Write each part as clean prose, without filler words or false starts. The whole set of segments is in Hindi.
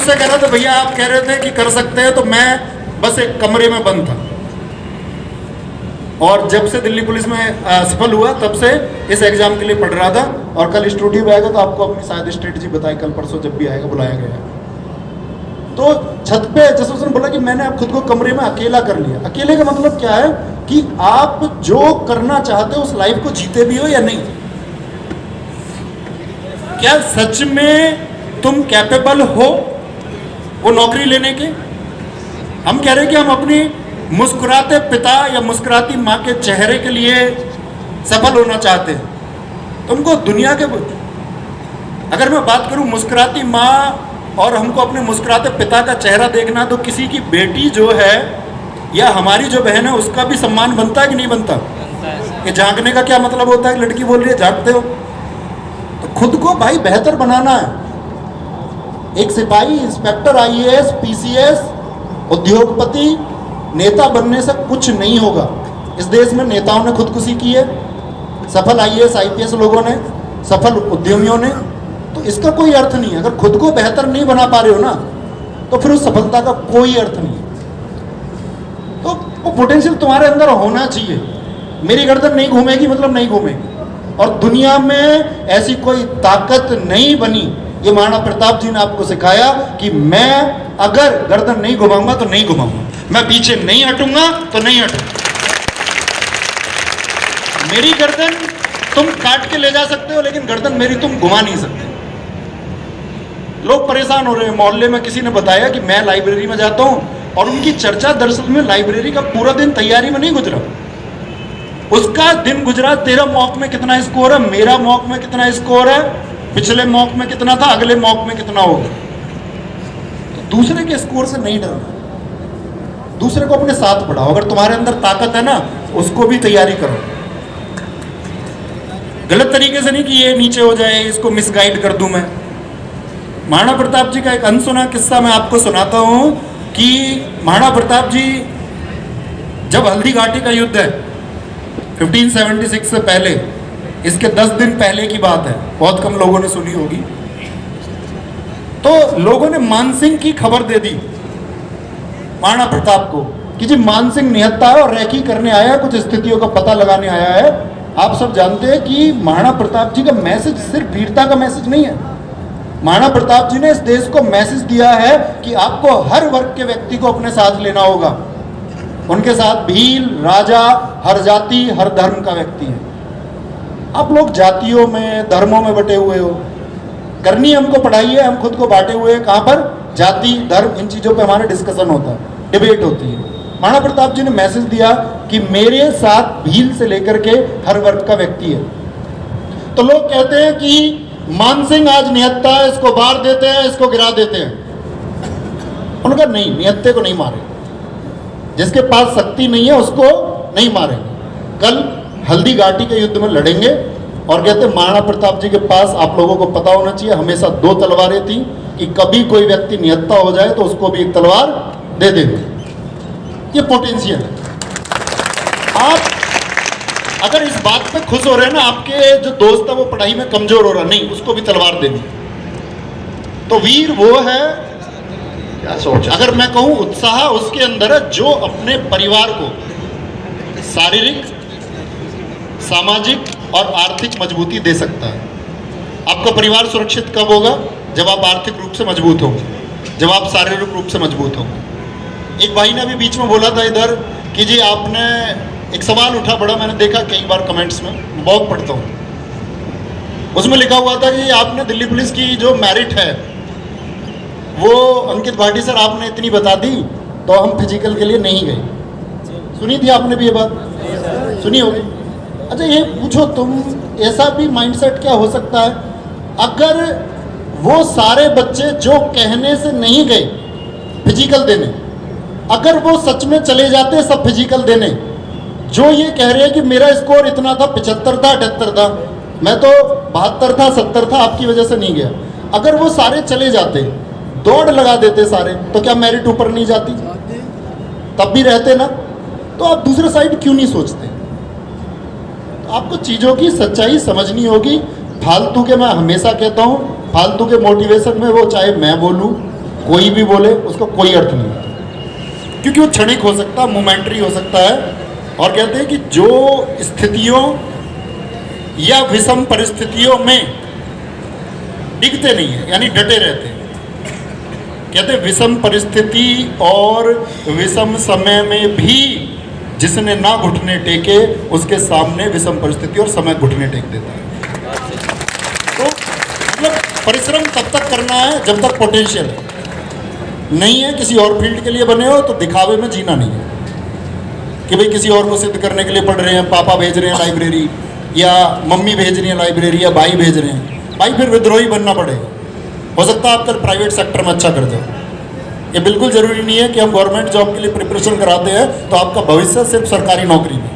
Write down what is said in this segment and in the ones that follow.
मुझसे कह रहे थे भैया आप कह रहे थे कि कर सकते हैं, तो मैं बस एक कमरे में बंद था। और जब से दिल्ली पुलिस में सफल हुआ तब से इस एग्जाम के लिए पढ़ रहा था। और कल स्टूडियो में आएगा तो आपको अपनी शायद स्ट्रेटजी बताई, कल परसों जब भी आएगा बुलाया गया है। तो छत पे जैसे उसने बोला कि मैंने आप खुद को कमरे में अकेला कर लिया। अकेले का मतलब क्या है कि आप जो करना चाहते हो उस लाइफ को जीते भी हो या नहीं। क्या सच में तुम कैपेबल हो वो नौकरी लेने के? हम कह रहे हैं कि हम अपनी मुस्कुराते पिता या मुस्कुराती माँ के चेहरे के लिए सफल होना चाहते हैं। तुमको दुनिया के, अगर मैं बात करूं मुस्कुराती माँ और हमको अपने मुस्कुराते पिता का चेहरा देखना, तो किसी की बेटी जो है या हमारी जो बहन है उसका भी सम्मान बनता है कि नहीं बनता? ये झांकने का क्या मतलब होता है? लड़की बोल रही है झांकते हो, तो खुद को भाई बेहतर बनाना है। एक सिपाही, इंस्पेक्टर, आईएएस, पीसीएस, उद्योगपति, नेता बनने से कुछ नहीं होगा। इस देश में नेताओं ने खुदकुशी की है, सफल आईएएस आईपीएस लोगों ने, सफल उद्यमियों ने। तो इसका कोई अर्थ नहीं है। अगर खुद को बेहतर नहीं बना पा रहे हो ना, तो फिर उस सफलता का कोई अर्थ नहीं है। तो वो पोटेंशियल तुम्हारे अंदर होना चाहिए। मेरी गर्दन नहीं घूमेगी मतलब नहीं घूमेगी, और दुनिया में ऐसी कोई ताकत नहीं बनी। ये महाराणा प्रताप जी ने आपको सिखाया कि मैं अगर गर्दन नहीं घुमाऊंगा तो नहीं घुमाऊंगा, मैं पीछे नहीं हटूंगा तो नहीं हटूंगा। मेरी गर्दन तुम काट के ले जा सकते हो, लेकिन गर्दन मेरी तुम घुमा नहीं सकते। लोग परेशान हो रहे हैं। मोहल्ले में किसी ने बताया कि मैं लाइब्रेरी में जाता हूं, और उनकी चर्चा दरअसल में लाइब्रेरी का पूरा दिन तैयारी में नहीं गुजरा। उसका दिन गुजरा तेरा मॉक में कितना स्कोर है, मेरा मॉक में कितना स्कोर है, पिछले मॉक में कितना था, अगले मॉक में कितना होगा। तो दूसरे के स्कोर से नहीं डरना, दूसरे को अपने साथ बढ़ाओ। अगर तुम्हारे अंदर ताकत है ना, उसको भी तैयारी करो। गलत तरीके से नहीं कि ये नीचे हो जाए, इसको मिसगाइड कर दूं मैं। महाराणा प्रताप जी का एक अनसुना किस्सा मैं आपको सुनाता हूं कि महाराणा प्रताप जी, जब हल्दी घाटी का युद्ध है 1576 से पहले, इसके 10 दिन पहले की बात है, बहुत कम लोगों ने सुनी होगी। तो लोगों ने मानसिंह की खबर दे दी महाराणा प्रताप को कि जी मानसिंह निहत्था है और रेकी करने आया है, कुछ स्थितियों का पता लगाने आया है। आप सब जानते हैं कि महाराणा प्रताप जी का मैसेज सिर्फ वीरता का मैसेज नहीं है। महाराणा प्रताप जी ने इस देश को मैसेज दिया है कि आपको हर वर्ग के व्यक्ति को अपने साथ लेना होगा। उनके साथ भील, राजा, हर जाति, हर धर्म का व्यक्ति है। आप लोग जातियों में, धर्मों में बटे हुए हो। करनी हमको पढ़ाई है, हम खुद को बांटे हुए हैं। कहाँ पर? जाति, धर्म, इन चीज़ों पे हमारा डिस्कशन होता है, डिबेट होती है। महाराणा प्रताप जी ने मैसेज दिया कि मेरे साथ भील से लेकर के हर वर्ग का व्यक्ति है। तो लोग कहते हैं कि मानसिंह आज निहत्था है, इसको मार देते हैं, इसको गिरा देते हैं। उन्होंने कहा नहीं, निहत्थे को नहीं मारे, जिसके पास शक्ति नहीं है उसको नहीं मारेंगे। कल हल्दी घाटी के युद्ध में लड़ेंगे। और कहते महाराणा प्रताप जी के पास, आप लोगों को पता होना चाहिए, हमेशा 2 तलवारें थी कि कभी कोई व्यक्ति निहत्था हो जाए तो उसको भी एक तलवार दे देंगे। ये पोटेंशियल है। आप अगर इस बात पे खुश हो रहे हैं ना, आपके जो दोस्त है वो पढ़ाई में कमजोर हो रहा, नहीं, उसको भी तलवार देनी। तो वीर वो है, क्या सोच, अगर मैं कहूं उत्साह उसके अंदर है जो अपने परिवार को शारीरिक, सामाजिक और आर्थिक मजबूती दे सकता है। आपका परिवार सुरक्षित कब होगा? जब आप आर्थिक रूप से मजबूत होंगे, जब आप शारीरिक रूप से मजबूत होंगे। एक भाई ने अभी बीच में बोला था इधर कि जी आपने, एक सवाल उठा बड़ा, मैंने देखा कई बार कमेंट्स में, बहुत पढ़ता हूँ। उसमें लिखा हुआ था कि आपने दिल्ली पुलिस की जो मेरिट है वो अंकित भाटी सर आपने इतनी बता दी तो हम फिजिकल के लिए नहीं गए। सुनी थी आपने भी ये बात? सुनी होगी। अच्छा ये पूछो तुम, ऐसा भी माइंडसेट क्या हो सकता है अगर वो सारे बच्चे जो कहने से नहीं गए फिजिकल देने, अगर वो सच में चले जाते सब फिजिकल देने, जो ये कह रहे हैं कि मेरा स्कोर इतना था, 75 था, 78 था, मैं तो 72 था, 70 था, आपकी वजह से नहीं गया, अगर वो सारे चले जाते, दौड़ लगा देते सारे, तो क्या मेरिट ऊपर नहीं जाती? तब भी रहते ना। तो आप दूसरे साइड क्यों नहीं सोचते? तो आपको चीज़ों की सच्चाई समझनी होगी। फालतू के, मैं हमेशा कहता हूँ, फालतू के मोटिवेशन में वो चाहे मैं बोलूँ, कोई भी बोले उसका कोई अर्थ नहीं होता, क्योंकि वो क्षणिक हो सकता है, मोमेंटरी हो सकता है। और कहते हैं कि जो स्थितियों या विषम परिस्थितियों में डिगते नहीं है, यानी डटे रहते हैं। कहते हैं विषम परिस्थिति और विषम समय में भी जिसने ना घुटने टेके, उसके सामने विषम परिस्थिति और समय घुटने टेक देता है। तो मतलब परिश्रम तब तक करना है जब तक पोटेंशियल है। नहीं है किसी और फील्ड के लिए बने हो तो दिखावे में जीना नहीं है कि भाई किसी और को सिद्ध करने के लिए पढ़ रहे हैं, पापा भेज रहे हैं लाइब्रेरी, या मम्मी भेज रही है लाइब्रेरी, या भाई भेज रहे हैं। भाई फिर विद्रोही बनना पड़ेगा। हो सकता है आप कल प्राइवेट सेक्टर में अच्छा कर जाओ। ये बिल्कुल ज़रूरी नहीं है कि हम गवर्नमेंट जॉब के लिए प्रिपरेशन कराते हैं तो आपका भविष्य सिर्फ सरकारी नौकरी में,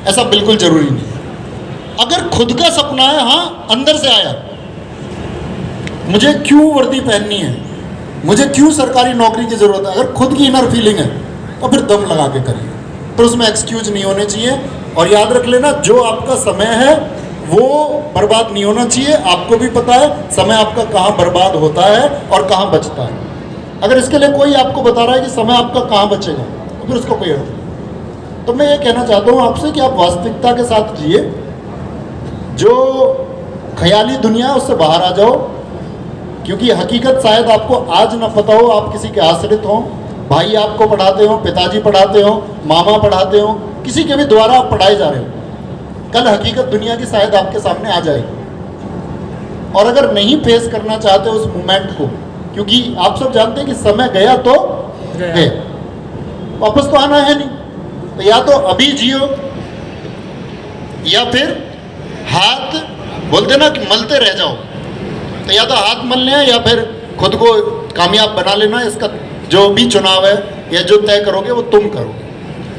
ऐसा बिल्कुल ज़रूरी नहीं। अगर खुद का सपना है, हाँ अंदर से आया, मुझे क्यों वर्दी पहननी है, मुझे क्यों सरकारी नौकरी की ज़रूरत है, अगर खुद की इनर फीलिंग है तो फिर दम लगा के करिए, फिर उसमें एक्सक्यूज नहीं होने चाहिए। और याद रख लेना, जो आपका समय है वो बर्बाद नहीं होना चाहिए। आपको भी पता है समय आपका कहाँ बर्बाद होता है और कहाँ बचता है। अगर इसके लिए कोई आपको बता रहा है कि समय आपका कहाँ बचेगा तो फिर उसको कोई अर्थ नहीं। तो मैं ये कहना चाहता हूँ आपसे कि आप वास्तविकता के साथ जिए, जो ख्याली दुनिया है उससे बाहर आ जाओ, क्योंकि हकीकत शायद आपको आज ना पता हो। आप किसी के आश्रित हो, भाई आपको पढ़ाते हो, पिताजी पढ़ाते हो, मामा पढ़ाते हो, किसी के भी द्वारा आप पढ़ाए जा रहे हो। कल हकीकत दुनिया की शायद आपके सामने आ जाएगी। और अगर नहीं फेस करना चाहते उस मोमेंट को, क्योंकि आप सब जानते हैं कि समय गया तो गया, वापस तो आना है नहीं, तो या तो अभी जियो या फिर हाथ बोलते ना कि मलते रह जाओ। तो या तो हाथ मलने हैं या फिर खुद को कामयाब बना लेना। इसका जो भी चुनाव है या जो तय करोगे वो तुम करोगे।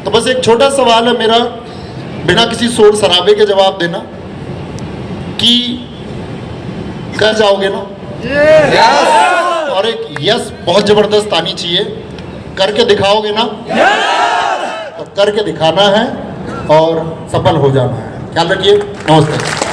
तो बस एक छोटा सवाल है मेरा, बिना किसी शोर शराबे के जवाब देना कि कर जाओगे ना? yes! और एक यस बहुत जबरदस्त आनी चाहिए, करके दिखाओगे ना? yes! तो करके दिखाना है और सफल हो जाना है। ख्याल रखिए। नमस्ते।